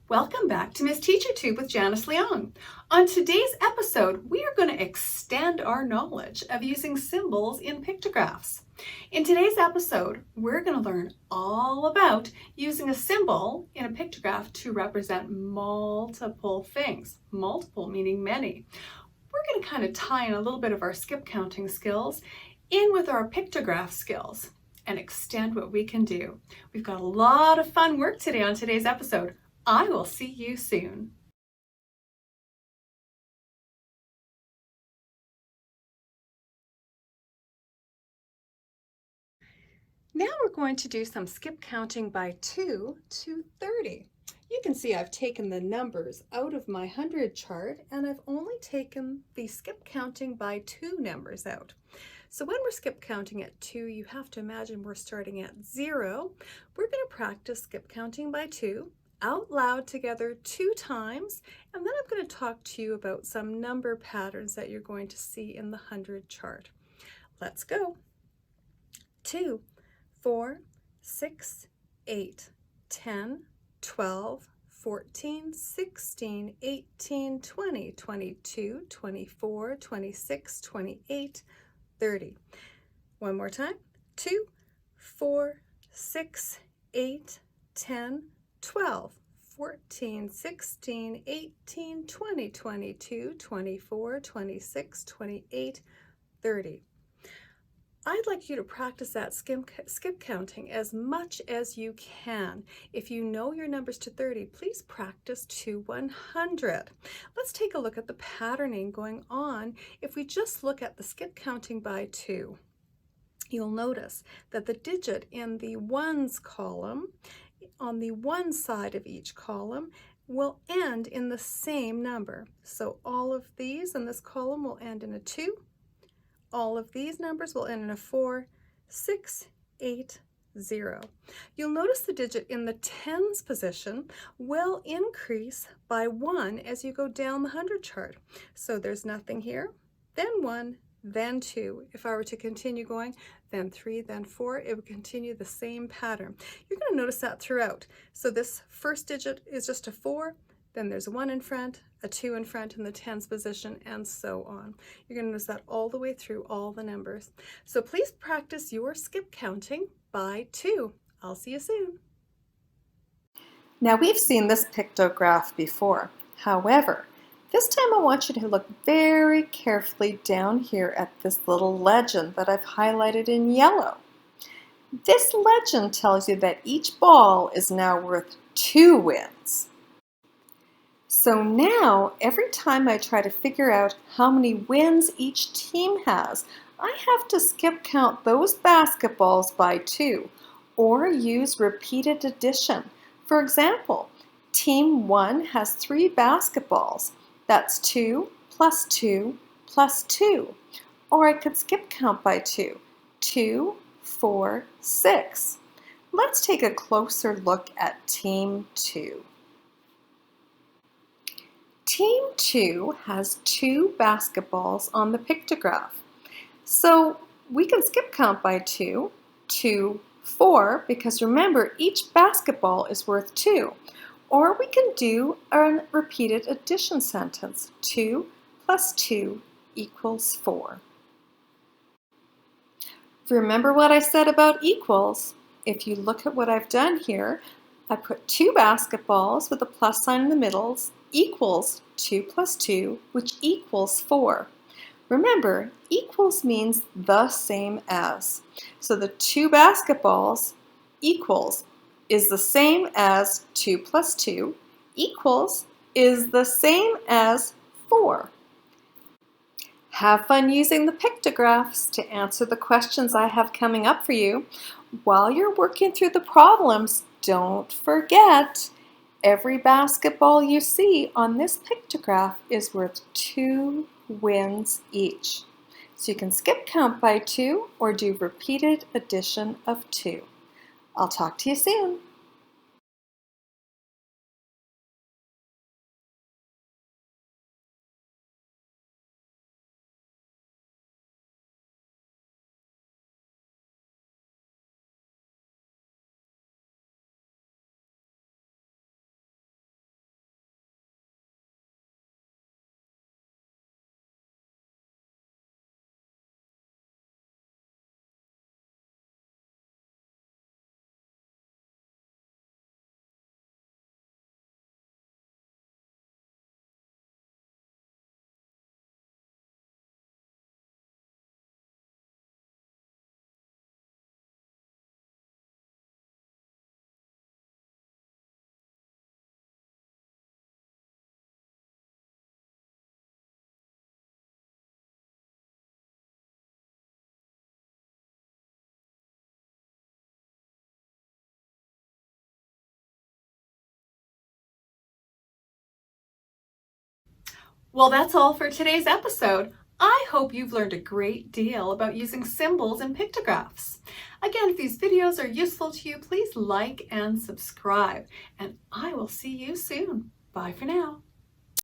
Welcome back to Miss Teacher Tube with Janice Leong. On today's episode, we are going to extend our knowledge of using symbols in pictographs. In today's episode, we're going to learn all about using a symbol in a pictograph to represent multiple things. Multiple meaning many. We're going to kind of tie in a little bit of our skip counting skills in with our pictograph skills and extend what we can do. We've got a lot of fun work today on today's episode. I will see you soon. Now we're going to do some skip counting by 2 to 30. You can see I've taken the numbers out of my 100 chart and I've only taken the skip counting by 2 numbers out. So when we're skip counting at 2, you have to imagine we're starting at 0. We're going to practice skip counting by 2 out loud together 2 times, and then I'm going to talk to you about some number patterns that you're going to see in the 100 chart. Let's go. 2, 4, 6, 8, 10, 12, 14, 16, 18, 20, 22, 24, 26, 28, 30. One more time. 2, 4, 6, 8, 10, 12, 14, 16, 18, 20, 22, 24, 26, 28, 30. I'd like you to practice that skip counting as much as you can. If you know your numbers to 30, please practice to 100. Let's take a look at the patterning going on if we just look at the skip counting by 2. You'll notice that the digit in the ones column, on the one side of each column, will end in the same number. So all of these in this column will end in a 2. All of these numbers will end in a 4, 6, 8, 0. You'll notice the digit in the tens position will increase by 1 as you go down the 100 chart. So there's nothing here, then 1, then 2. If I were to continue going, then 3, then 4, it would continue the same pattern. You're going to notice that throughout. So this first digit is just a 4, then there's a 1 in front, a 2 in front in the tens position, and so on. You're going to notice that all the way through all the numbers. So please practice your skip counting by 2. I'll see you soon. Now we've seen this pictograph before. However, this time I want you to look very carefully down here at this little legend that I've highlighted in yellow. This legend tells you that each ball is now worth 2 wins. So now, every time I try to figure out how many wins each team has, I have to skip count those basketballs by 2 or use repeated addition. For example, team 1 has 3 basketballs. That's 2 plus 2 plus 2. Or I could skip count by 2. 2, 4, 6. Let's take a closer look at team 2. Team 2 has 2 basketballs on the pictograph. So we can skip count by 2, 2, 4, because remember each basketball is worth 2. Or we can do a repeated addition sentence. 2 plus 2 equals 4. Remember what I said about equals? If you look at what I've done here, I put 2 basketballs with a plus sign in the middle equals 2 plus 2, which equals 4. Remember, equals means the same as. So the 2 basketballs equals is the same as 2 plus 2 equals is the same as 4. Have fun using the pictographs to answer the questions I have coming up for you. While you're working through the problems, don't forget, every basketball you see on this pictograph is worth 2 wins each. So you can skip count by 2 or do repeated addition of 2. I'll talk to you soon. Well, that's all for today's episode. I hope you've learned a great deal about using symbols and pictographs. Again, if these videos are useful to you, please like and subscribe, and I will see you soon. Bye for now.